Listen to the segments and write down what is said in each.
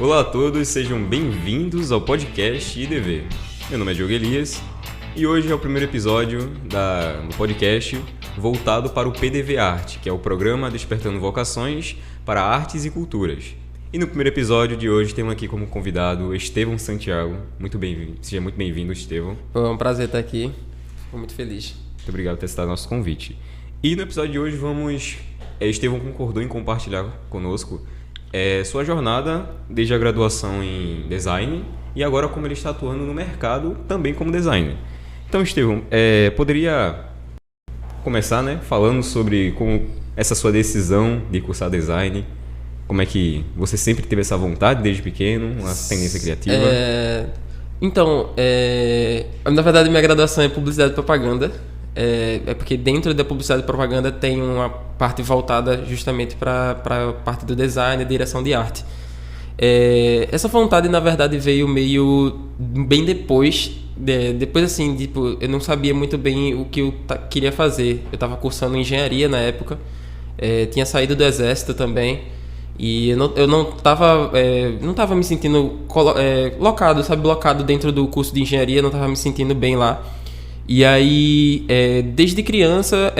Olá a todos, sejam bem-vindos ao podcast IDV. Meu nome é Diogo Elias e hoje é o primeiro episódio do podcast voltado para o PDV Arte, que é o programa Despertando Vocações para Artes e Culturas. E no primeiro episódio de hoje temos aqui como convidado Estevão Santiago. Muito bem-vindo. Seja muito bem-vindo, Estevão. É um prazer estar aqui. Fico muito feliz. Muito obrigado por ter aceitado nosso convite. E no episódio de hoje Estevão concordou em compartilhar conosco sua jornada desde a graduação em design e agora como ele está atuando no mercado também como designer. Então, Estevão, poderia começar, falando sobre como essa sua decisão de cursar design. Como é que você sempre teve essa vontade desde pequeno, uma tendência criativa? Na verdade, minha graduação é Publicidade e Propaganda. Porque dentro da Publicidade e Propaganda tem uma parte voltada justamente para a parte do design e direção de arte. Essa vontade, na verdade, veio meio bem depois. Depois, assim, tipo, eu não sabia muito bem o que eu queria fazer. Eu estava cursando engenharia na época. Tinha saído do exército também. E eu não tava me sentindo blocado dentro do curso de engenharia, não tava me sentindo bem lá. E aí, desde criança,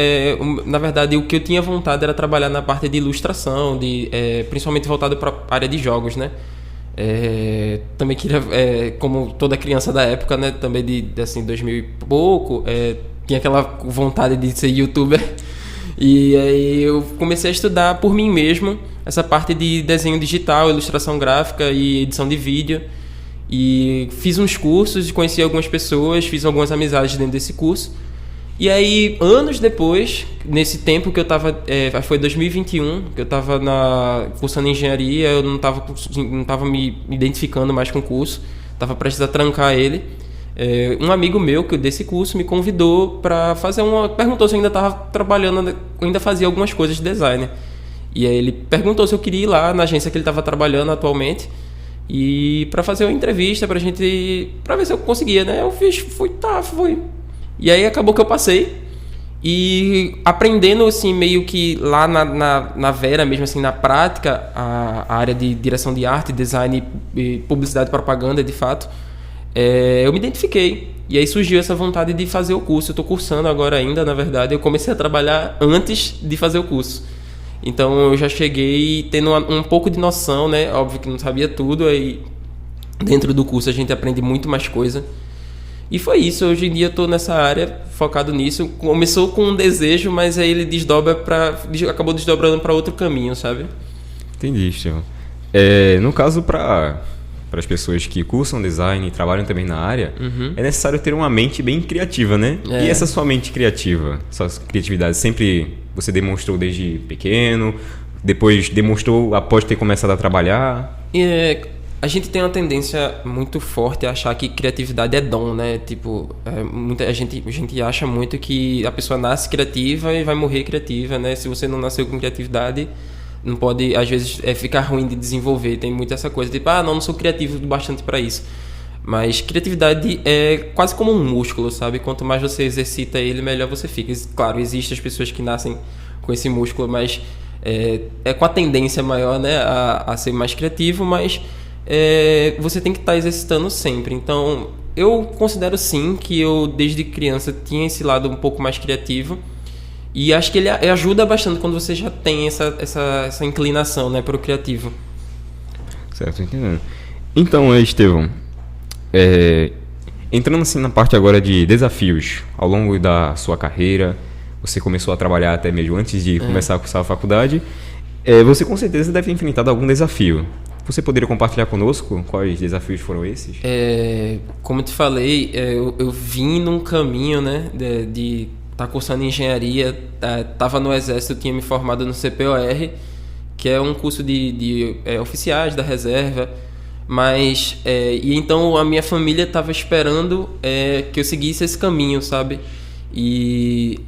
na verdade, o que eu tinha vontade era trabalhar na parte de ilustração, principalmente voltado para a área de jogos, né? Também queria, como toda criança da época, né? Também de assim, 2000 e pouco, tinha aquela vontade de ser youtuber. E aí eu comecei a estudar por mim mesmo essa parte de desenho digital, ilustração gráfica e edição de vídeo. E fiz uns cursos, conheci algumas pessoas, fiz algumas amizades dentro desse curso. E aí, anos depois, nesse tempo que eu tava... foi 2021, que eu tava cursando engenharia, eu não tava me identificando mais com o curso, tava prestes a trancar ele. Um amigo meu desse curso me convidou para fazer perguntou se eu ainda estava trabalhando, ainda fazia algumas coisas de design. E aí ele perguntou se eu queria ir lá na agência que ele estava trabalhando atualmente e para fazer uma entrevista para ver se eu conseguia, né? Eu fui. E aí acabou que eu passei e aprendendo assim meio que lá na Vera mesmo assim na prática a área de direção de arte, design e publicidade e propaganda de fato. Eu me identifiquei e aí surgiu essa vontade de fazer o curso. Eu estou cursando agora ainda, na verdade. Eu comecei a trabalhar antes de fazer o curso. Então eu já cheguei tendo um pouco de noção, né? Óbvio que não sabia tudo. Aí dentro do curso a gente aprende muito mais coisa. E foi isso. Hoje em dia eu estou nessa área, focado nisso. Começou com um desejo, mas aí ele acabou desdobrando para outro caminho, sabe? Entendi, Estevão. No caso, para as pessoas que cursam design e trabalham também na área, é necessário ter uma mente bem criativa, né? E essa sua mente criativa, sua criatividade, sempre você demonstrou desde pequeno, depois demonstrou após ter começado a trabalhar? A gente tem uma tendência muito forte a achar que criatividade é dom, né? Tipo, a gente acha muito que a pessoa nasce criativa e vai morrer criativa, né? Se você não nasceu com criatividade, não pode, às vezes, ficar ruim de desenvolver. Tem muito essa coisa, tipo, não sou criativo bastante para isso. Mas criatividade é quase como um músculo, sabe? Quanto mais você exercita ele, melhor você fica. Claro, existem as pessoas que nascem com esse músculo, mas com a tendência maior, né, a ser mais criativo, mas você tem que estar exercitando sempre. Então, eu considero sim que eu, desde criança, tinha esse lado um pouco mais criativo. E acho que ele ajuda bastante quando você já tem essa inclinação, né, para o criativo. Certo, entendendo. Então, Estevão, entrando assim na parte agora de desafios ao longo da sua carreira, você começou a trabalhar até mesmo antes de começar a cursar a faculdade, você com certeza deve ter enfrentado algum desafio. Você poderia compartilhar conosco quais desafios foram esses? Como eu te falei, eu vim num caminho, né, de estar cursando engenharia, estava no exército, eu tinha me formado no CPOR, que é um curso de oficiais da reserva, mas e então a minha família estava esperando que eu seguisse esse caminho, sabe? E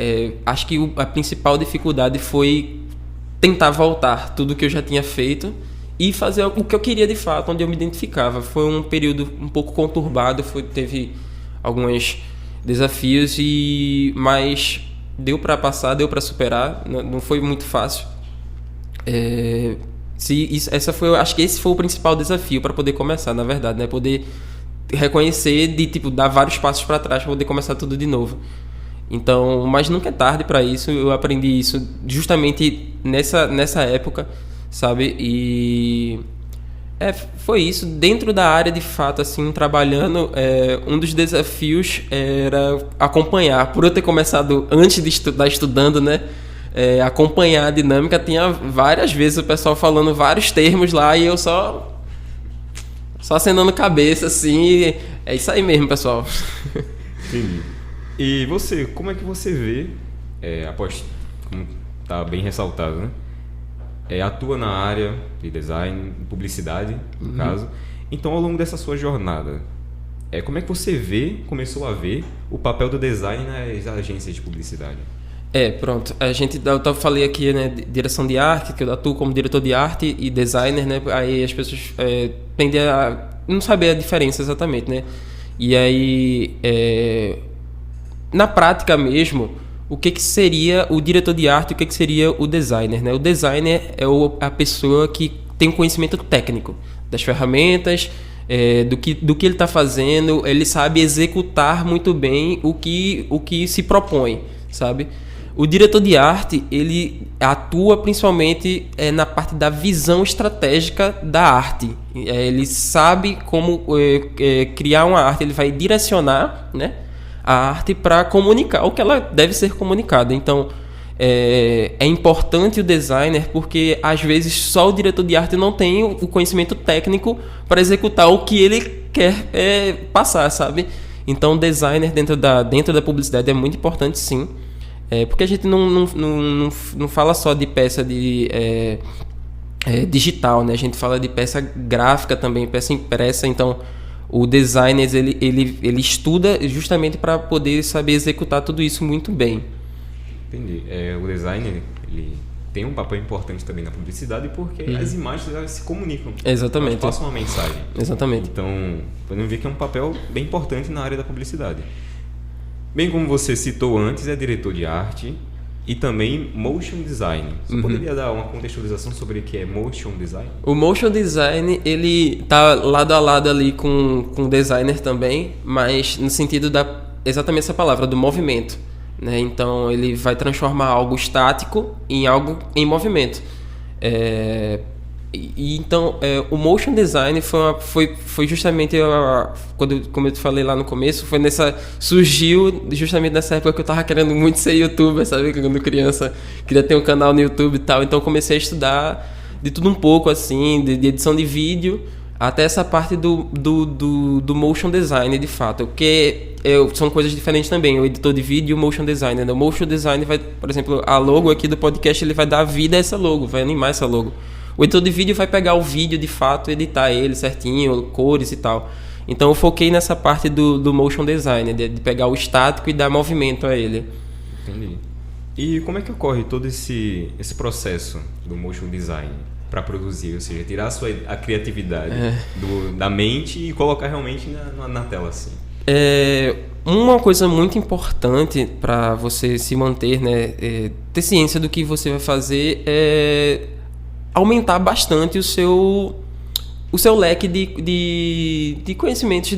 acho que a principal dificuldade foi tentar voltar tudo que eu já tinha feito e fazer o que eu queria de fato, onde eu me identificava. Foi um período um pouco conturbado, teve alguns desafios, mas deu para passar, deu para superar, não foi muito fácil. Acho que esse foi o principal desafio para poder começar, na verdade, né? Poder reconhecer de tipo dar vários passos para trás para poder começar tudo de novo. Então, mas nunca é tarde para isso. Eu aprendi isso justamente nessa época, sabe? E foi isso. Dentro da área, de fato, assim, trabalhando, um dos desafios era acompanhar. Por eu ter começado antes de estar estudando, né? Acompanhar a dinâmica, tinha várias vezes o pessoal falando vários termos lá e eu só acenando cabeça, assim. É isso aí mesmo, pessoal. Entendi. E você, como é que você vê, após, como tá bem ressaltado, né? Atua na área de design, publicidade, no caso. Então, ao longo dessa sua jornada, como é que você começou a ver o papel do design nas agências de publicidade? Pronto. Eu falei aqui, né, direção de arte, que eu atuo como diretor de arte e designer, né? Aí as pessoas tendem a não saber a diferença exatamente, né? E aí, na prática mesmo, o que seria o diretor de arte e o que seria o designer, né? O designer é a pessoa que tem um conhecimento técnico das ferramentas, do que ele está fazendo, ele sabe executar muito bem o que se propõe, sabe? O diretor de arte, ele atua principalmente na parte da visão estratégica da arte. Ele sabe como criar uma arte, ele vai direcionar, né, a arte para comunicar o que ela deve ser comunicada. Então, é importante o designer porque, às vezes, só o diretor de arte não tem o conhecimento técnico para executar o que ele quer passar, sabe? Então, o designer dentro da publicidade é muito importante, sim. Porque a gente não fala só de peça digital, né? A gente fala de peça gráfica também, peça impressa. Então, o designer ele estuda justamente para poder saber executar tudo isso muito bem. Entendi. O designer ele tem um papel importante também na publicidade porque as imagens elas se comunicam. Exatamente. Elas passam uma mensagem. Exatamente. Então, podemos ver que é um papel bem importante na área da publicidade. Bem como você citou antes, é diretor de arte e também motion design. Você poderia dar uma contextualização sobre o que é motion design? O motion design, ele tá lado a lado ali com o designer também, mas no sentido exatamente essa palavra, do movimento, né? Então, ele vai transformar algo estático em algo em movimento. Então, o motion design foi justamente como eu te falei lá no começo, surgiu justamente nessa época que eu tava querendo muito ser youtuber, sabe? Quando criança, queria ter um canal no YouTube e tal. Então, comecei a estudar de tudo um pouco, assim, de edição de vídeo, até essa parte do motion design, de fato. Porque são coisas diferentes também, o editor de vídeo e o motion design, né? O motion design vai, por exemplo, a logo aqui do podcast, ele vai dar vida a essa logo, vai animar essa logo. O editor de vídeo vai pegar o vídeo de fato, editar ele certinho, cores e tal. Então eu foquei nessa parte do motion design, de pegar o estático e dar movimento a ele. Entendi. E como é que ocorre todo esse processo do motion design para produzir? Ou seja, tirar a criatividade da mente e colocar realmente na tela assim? Uma coisa muito importante para você se manter, né, ter ciência do que você vai fazer é aumentar bastante o seu leque de conhecimentos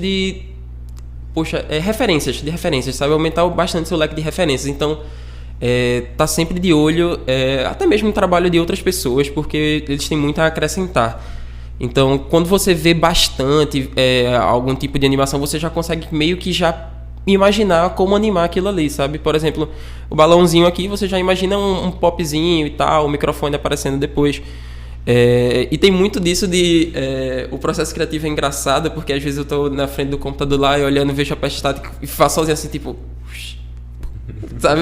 referências, sabe? Aumentar bastante o seu leque de referências. Então, tá sempre de olho, até mesmo no trabalho de outras pessoas, porque eles têm muito a acrescentar. Então, quando você vê bastante algum tipo de animação, você já consegue meio que já imaginar como animar aquilo ali, sabe? Por exemplo, o balãozinho aqui, você já imagina um popzinho e tal, o microfone aparecendo depois. E tem muito disso o processo criativo é engraçado, porque às vezes eu tô na frente do computador lá e olhando, vejo a peça estática e faço sozinho assim, tipo... Sabe?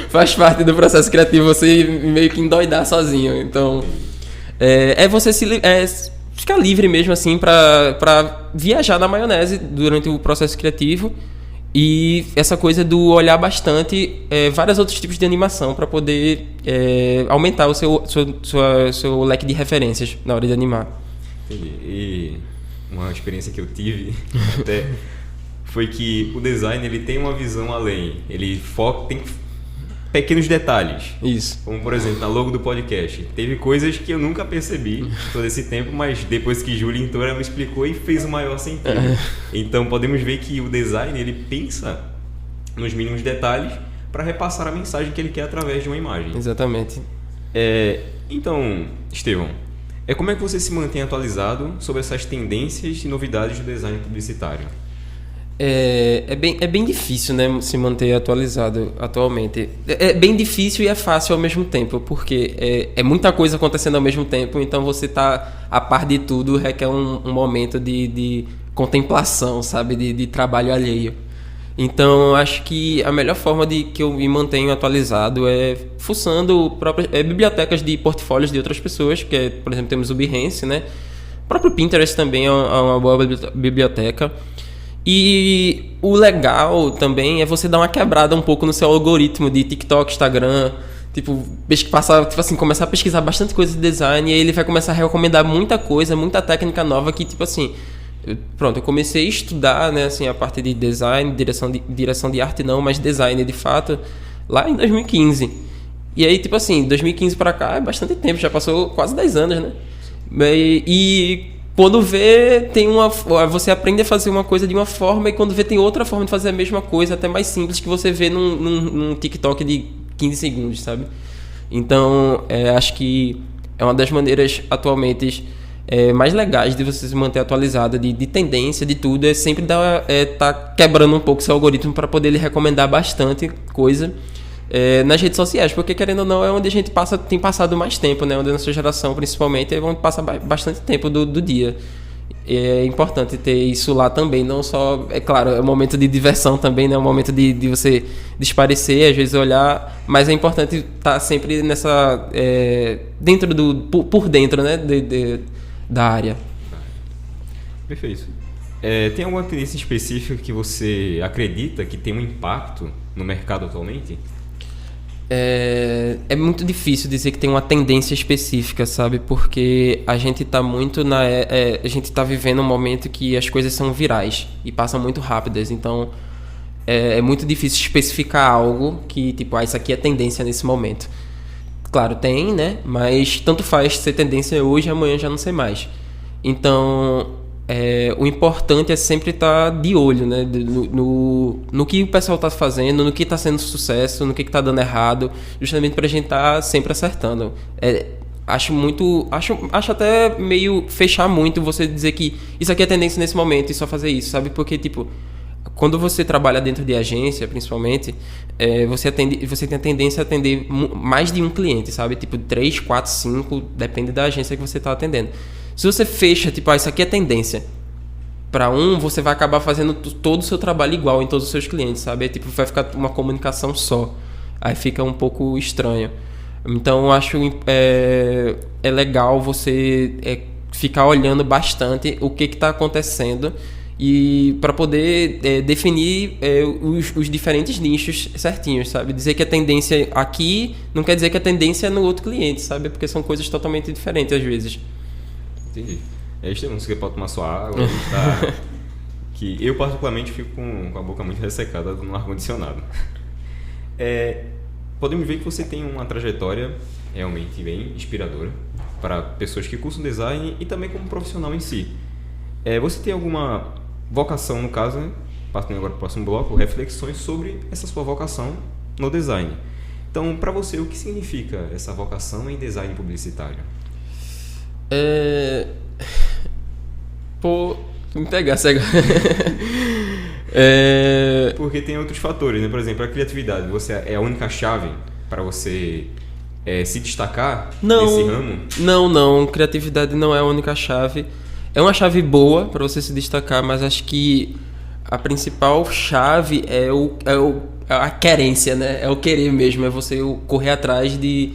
Faz parte do processo criativo você meio que endoidar sozinho. Então, você ficar livre mesmo assim pra viajar na maionese durante o processo criativo. E essa coisa do olhar bastante vários outros tipos de animação para poder aumentar o seu leque de referências na hora de animar. Entendi. E uma experiência que eu tive até foi que o design ele tem uma visão além. Ele pequenos detalhes. Isso. Como, por exemplo, na logo do podcast. Teve coisas que eu nunca percebi todo esse tempo, mas depois que Júlia entrou, ela me explicou e fez o maior sentido. Então, podemos ver que o design, ele pensa nos mínimos detalhes para repassar a mensagem que ele quer através de uma imagem. Exatamente. Então, Estevão, como é que você se mantém atualizado sobre essas tendências e novidades do design publicitário? É bem difícil, né, se manter atualizado atualmente. É bem difícil e é fácil ao mesmo tempo, porque é muita coisa acontecendo ao mesmo tempo, então você tá a par de tudo, requer um momento de contemplação, sabe, de trabalho alheio. Então, acho que a melhor forma de que eu me mantenho atualizado é fuçando bibliotecas de portfólios de outras pessoas, que por exemplo, temos o Behance, né? O próprio Pinterest também é uma boa biblioteca. E o legal também é você dar uma quebrada um pouco no seu algoritmo de TikTok, Instagram, começar a pesquisar bastante coisa de design, e aí ele vai começar a recomendar muita coisa, muita técnica nova que, tipo assim, eu comecei a estudar, né, assim, a parte de design, direção de arte não, mas design de fato, lá em 2015. E aí, tipo assim, 2015 pra cá é bastante tempo, já passou quase 10 anos, né? E quando vê, você aprende a fazer uma coisa de uma forma, e quando vê, tem outra forma de fazer a mesma coisa, até mais simples, que você vê num TikTok de 15 segundos, sabe? Então, acho que é uma das maneiras atualmente mais legais de você se manter atualizado, de tendência, de tudo, é sempre tá quebrando um pouco seu algoritmo para poder lhe recomendar bastante coisa nas redes sociais, porque querendo ou não é onde a gente tem passado mais tempo, né? Onde a nossa geração principalmente é onde passa bastante tempo do dia. É importante ter isso lá também, não só, é claro, é um momento de diversão também, né? É um momento de você desaparecer, às vezes olhar, mas é importante estar sempre nessa por dentro, né? Da área. Perfeito. Tem alguma tendência específica que você acredita que tem um impacto no mercado atualmente? É muito difícil dizer que tem uma tendência específica, sabe? Porque a gente tá muito a gente tá vivendo um momento que as coisas são virais e passam muito rápidas, então é muito difícil especificar algo que, tipo, isso aqui é tendência nesse momento. Claro, tem, né? Mas tanto faz ser tendência hoje, amanhã já não sei mais. Então, o importante é sempre estar de olho, né? No que o pessoal está fazendo, no que está sendo sucesso, no que está dando errado, justamente para a gente estar sempre acertando. Acho até meio fechar muito você dizer que isso aqui é tendência nesse momento e só fazer isso, sabe? Porque, tipo, quando você trabalha dentro de agência, principalmente, você tem a tendência a atender mais de um cliente, sabe? Tipo, 3, 4, 5, depende da agência que você está atendendo. Se você fecha, tipo, isso aqui é tendência para você vai acabar fazendo todo o seu trabalho igual em todos os seus clientes, sabe? Aí, tipo, vai ficar uma comunicação só. Aí fica um pouco estranho. Então, eu acho legal você ficar olhando bastante o que está acontecendo e para poder definir os diferentes nichos certinhos, sabe? Dizer que a tendência aqui não quer dizer que a tendência é no outro cliente, sabe? Porque são coisas totalmente diferentes às vezes. Entendi. Estevão, você pode tomar sua água, que eu particularmente fico com a boca muito ressecada no ar-condicionado. Podemos ver que você tem uma trajetória realmente bem inspiradora para pessoas que cursam design e também como profissional em si. Você tem alguma vocação, no caso, né? Passando agora para o próximo bloco, reflexões sobre essa sua vocação no design. Então, para você, o que significa essa vocação em design publicitário? Pô, me pegasse agora. Porque tem outros fatores, né? Por exemplo, a criatividade. Você é a única chave para você se destacar nesse ramo? Não. Criatividade não é a única chave. É uma chave boa para você se destacar, mas acho que a principal chave é a querência, né? É o querer mesmo, é você correr atrás de...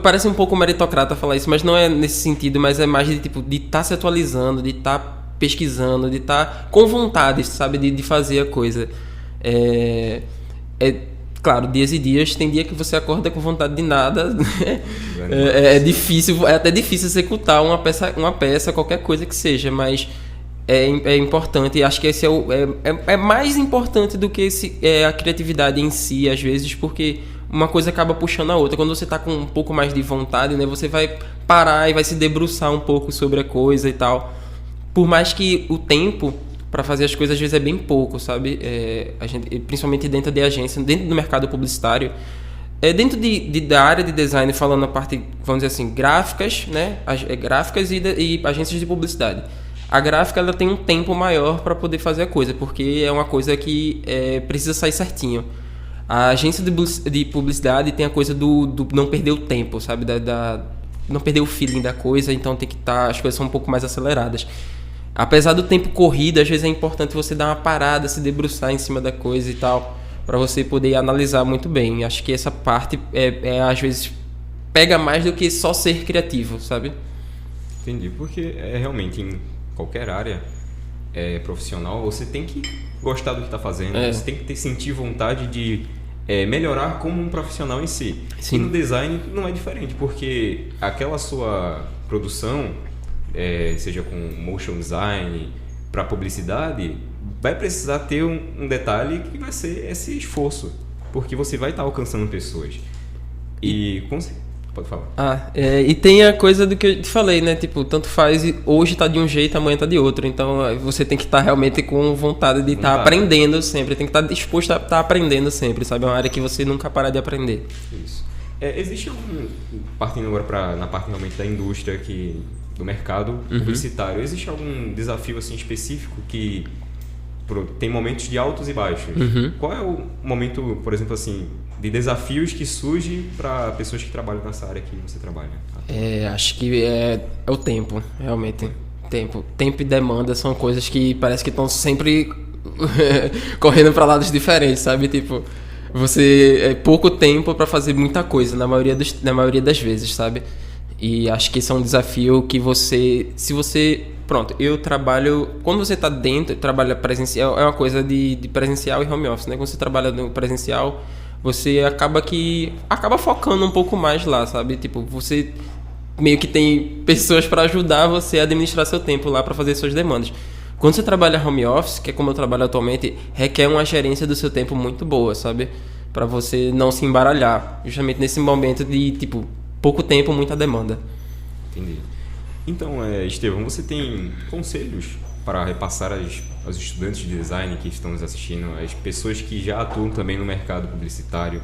parece um pouco meritocrata falar isso, mas não é nesse sentido, mas é mais de estar se atualizando, de estar pesquisando, de estar com vontade, sabe, de fazer a coisa. Claro, dias e dias, tem dia que você acorda com vontade de nada, né? É até difícil executar uma peça, qualquer coisa que seja, mas é importante, e acho que esse é mais importante do que a criatividade em si, às vezes, porque uma coisa acaba puxando a outra. Quando você tá com um pouco mais de vontade, né, você vai parar e vai se debruçar um pouco sobre a coisa e tal. Por mais que o tempo para fazer as coisas às vezes é bem pouco, sabe? A gente, principalmente dentro de agência, dentro do mercado publicitário, dentro da área de design, falando a parte, vamos dizer assim, gráficas, né? Gráficas e agências de publicidade. A gráfica ela tem um tempo maior para poder fazer a coisa, porque é uma coisa que precisa sair certinho. A agência de publicidade tem a coisa do não perder o tempo, sabe? Não perder o feeling da coisa, então tem que estar, as coisas são um pouco mais aceleradas. Apesar do tempo corrido, às vezes é importante você dar uma parada, se debruçar em cima da coisa e tal, para você poder analisar muito bem. Acho que essa parte às vezes pega mais do que só ser criativo, sabe? Entendi, porque realmente em qualquer área profissional você tem que gostar do que está fazendo, você tem que sentir vontade de melhorar como um profissional em si. Sim. E no design não é diferente, porque aquela sua produção, seja com motion design, para publicidade, vai precisar ter um detalhe que vai ser esse esforço, porque você vai estar alcançando pessoas. E pode falar. E tem a coisa do que eu te falei, né? Tipo, tanto faz, hoje tá de um jeito, amanhã tá de outro. Então você tem que estar realmente com vontade de estar aprendendo sempre, tem que estar disposto a estar aprendendo sempre, sabe? É uma área que você nunca para de aprender. Isso. Existe partindo agora na parte realmente da indústria do mercado publicitário, existe algum desafio assim específico que tem momentos de altos e baixos? Qual é o momento, por exemplo, assim, de desafios que surge para pessoas que trabalham nessa área que você trabalha? Acho que é o tempo, realmente. Tempo e demanda são coisas que parece que estão sempre correndo para lados diferentes, sabe? Tipo, você pouco tempo para fazer muita coisa na maioria das vezes, sabe? E acho que esse é um desafio que pronto, eu trabalho... Quando você está dentro, trabalha presencial, é uma coisa de presencial e home office, né? Quando você trabalha no presencial, você acaba focando um pouco mais lá, sabe? Tipo, você meio que tem pessoas para ajudar você a administrar seu tempo lá para fazer suas demandas. Quando você trabalha home office, que é como eu trabalho atualmente, requer uma gerência do seu tempo muito boa, sabe? Para você não se embaralhar, justamente nesse momento de, tipo, pouco tempo, muita demanda. Entendi. Então, Estevão, você tem conselhos para repassar aos estudantes de design que estão nos assistindo, as pessoas que já atuam também no mercado publicitário?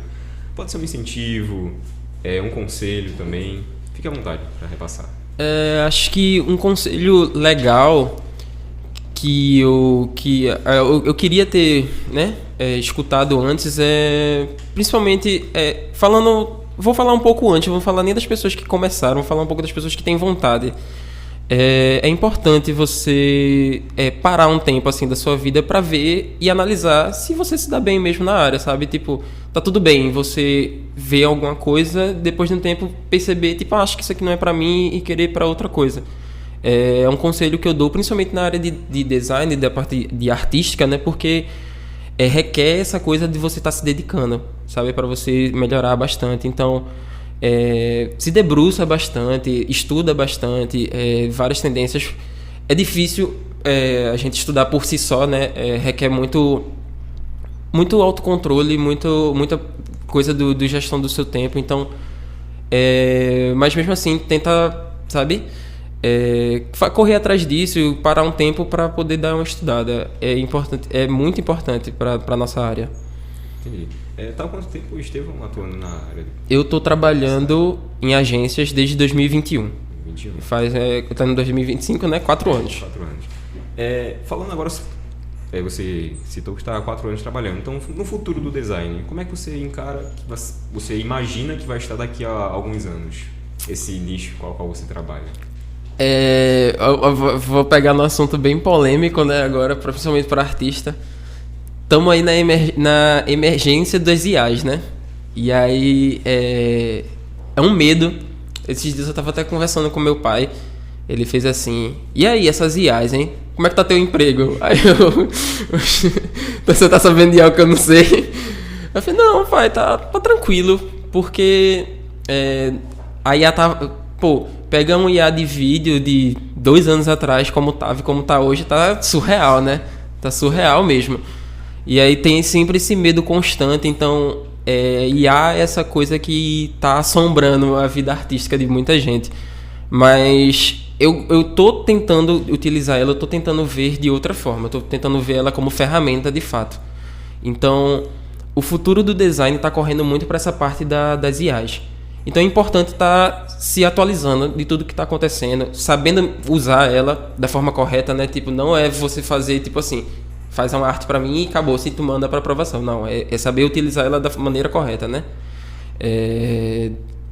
Pode ser um incentivo, um conselho também. Fique à vontade para repassar. Acho que um conselho legal que eu queria ter, né, escutado antes principalmente vou falar um pouco antes, vou falar nem das pessoas que começaram, vou falar um pouco das pessoas que têm vontade. É importante você parar um tempo assim da sua vida para ver e analisar se você se dá bem mesmo na área, sabe? Tipo, tá tudo bem você ver alguma coisa, depois de um tempo perceber, tipo, acho que isso aqui não é para mim e querer para outra coisa. É um conselho que eu dou, principalmente na área de design, da parte de artística, né? Porque requer essa coisa de você estar se dedicando, sabe? Para você melhorar bastante. Então, se debruça bastante, estuda bastante, várias tendências. É difícil a gente estudar por si só, né? Requer muito autocontrole, muita coisa do gestão do seu tempo. Então, mas mesmo assim, tenta, sabe? Correr atrás disso, parar um tempo para poder dar uma estudada. É importante, é muito importante para nossa área. Entendi. Tá há quanto tempo o Estevão atuando na área? Eu estou trabalhando em agências desde 2021. 21. Eu tô em 2025, né? 4 anos. 4 anos. Falando agora, você citou que está há 4 anos trabalhando. Então, no futuro do design, como é que você encara, você imagina que vai estar daqui a alguns anos? Esse nicho com o qual você trabalha? Eu vou pegar num assunto bem polêmico, né? Agora, principalmente para artista. Estamos aí na emergência das IAs, né? E aí é um medo. Esses dias eu estava até conversando com meu pai. Ele fez assim: e aí, essas IAs, hein? Como é que tá teu emprego? Aí você tá sabendo de algo que eu não sei? Eu falei: não, pai, tá tranquilo. Porque a IA tá... pega um IA de vídeo de 2 anos atrás, como tava e como tá hoje, tá surreal, né? Tá surreal mesmo. E aí tem sempre esse medo constante. Então, IA é essa coisa que tá assombrando a vida artística de muita gente. Mas eu tô tentando utilizar ela, eu tô tentando ver de outra forma, eu tô tentando ver ela como ferramenta de fato. Então, o futuro do design está correndo muito para essa parte das IAs. Então é importante estar se atualizando de tudo que está acontecendo, sabendo usar ela da forma correta, né? Tipo, não é você fazer, tipo assim, faz uma arte para mim e acabou, se tu manda para aprovação. Não, é saber utilizar ela da maneira correta, né?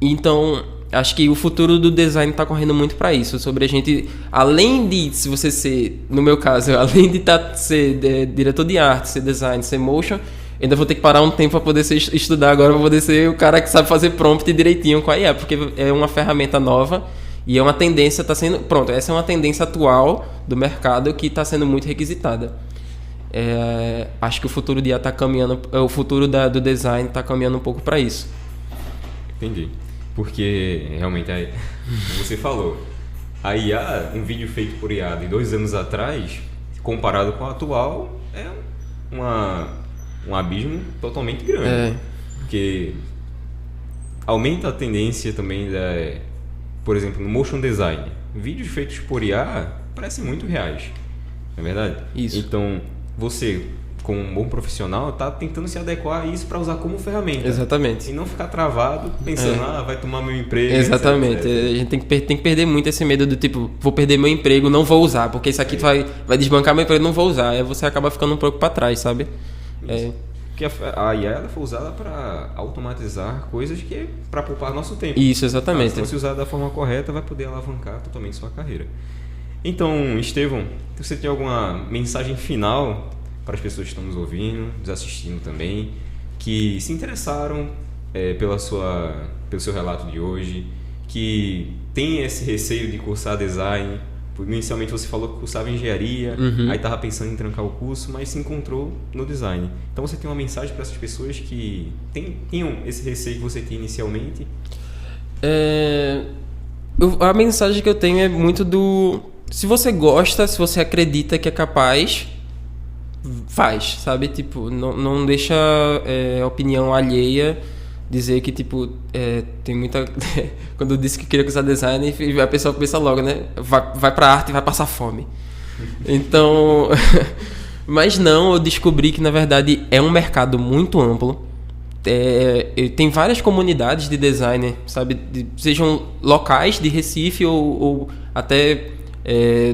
Então, acho que o futuro do design está correndo muito para isso, sobre a gente, além de, se você ser, no meu caso, além de ser diretor de arte, ser design, ser motion, ainda vou ter que parar um tempo para poder estudar agora, para poder ser o cara que sabe fazer prompt direitinho com a IA, porque é uma ferramenta nova e é uma tendência, essa é uma tendência atual do mercado que está sendo muito requisitada. Acho que o futuro de IA está caminhando, o futuro do design está caminhando um pouco para isso. Entendi. Porque realmente, como você falou, a IA, um vídeo feito por IA de 2 anos atrás, comparado com a atual, é um abismo totalmente grande. Porque aumenta a tendência também por exemplo, no motion design. Vídeos feitos por IA parecem muito reais, não é verdade? Isso. Então, você, como um bom profissional, está tentando se adequar a isso para usar como ferramenta. Exatamente. E não ficar travado pensando, vai tomar meu emprego. Exatamente. Etc. A gente tem que perder muito esse medo do tipo, vou perder meu emprego, não vou usar, porque isso aqui vai desbancar meu emprego, não vou usar. Aí você acaba ficando um pouco para trás, sabe? Porque a IA ela foi usada para automatizar coisas que é para poupar nosso tempo. Isso, exatamente. Se você usar da forma correta, vai poder alavancar totalmente sua carreira. Então, Estevão, você tem alguma mensagem final para as pessoas que estão nos ouvindo, nos assistindo também, que se interessaram pelo seu relato de hoje, que tem esse receio de cursar design? Inicialmente você falou que cursava engenharia, aí estava pensando em trancar o curso, mas se encontrou no design. Então você tem uma mensagem para essas pessoas que tinham esse receio que você tinha inicialmente? A mensagem que eu tenho é muito do... Se você gosta, se você acredita que é capaz, faz, sabe? Tipo, não deixa opinião alheia dizer que, tipo, tem muita... Quando eu disse que queria cursar design, a pessoa pensa logo, né? Vai pra arte e vai passar fome. Então... Mas não, eu descobri que, na verdade, é um mercado muito amplo. Tem várias comunidades de designer, sabe? Sejam locais de Recife ou até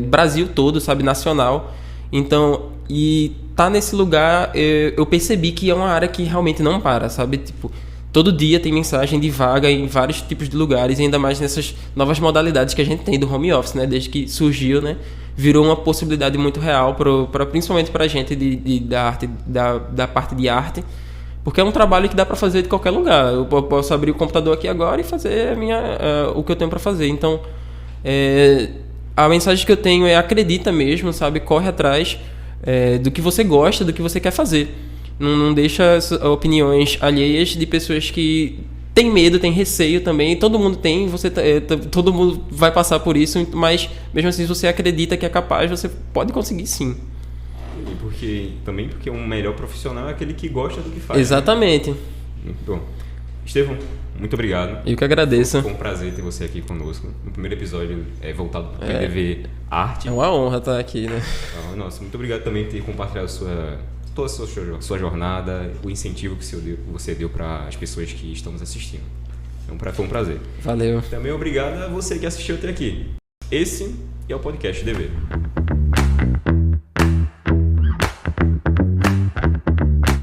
Brasil todo, sabe? Nacional. Então, e tá nesse lugar, eu percebi que é uma área que realmente não para, sabe? Tipo... Todo dia tem mensagem de vaga em vários tipos de lugares, e ainda mais nessas novas modalidades que a gente tem do home office, né? Desde que surgiu, né? Virou uma possibilidade muito real, principalmente para a gente da arte, da parte de arte, porque é um trabalho que dá para fazer de qualquer lugar. Eu posso abrir o computador aqui agora e fazer o que eu tenho para fazer. Então, a mensagem que eu tenho é: acredita mesmo, sabe? Corre atrás do que você gosta, do que você quer fazer. Não deixa opiniões alheias de pessoas que têm medo, têm receio também. Todo mundo tem, todo mundo vai passar por isso, mas mesmo assim, se você acredita que é capaz, você pode conseguir sim. Porque um melhor profissional é aquele que gosta do que faz. Exatamente. Né? Muito bom. Estevão, muito obrigado. Eu que agradeço. Foi um prazer ter você aqui conosco. No primeiro episódio voltado para o PDV Arte. É uma honra estar aqui, né? Então, nossa, muito obrigado também por ter compartilhado toda a sua jornada, o incentivo que você deu para as pessoas que estão nos assistindo. Foi um prazer. Valeu. Também obrigado a você que assistiu até aqui. Esse é o Podcast DV.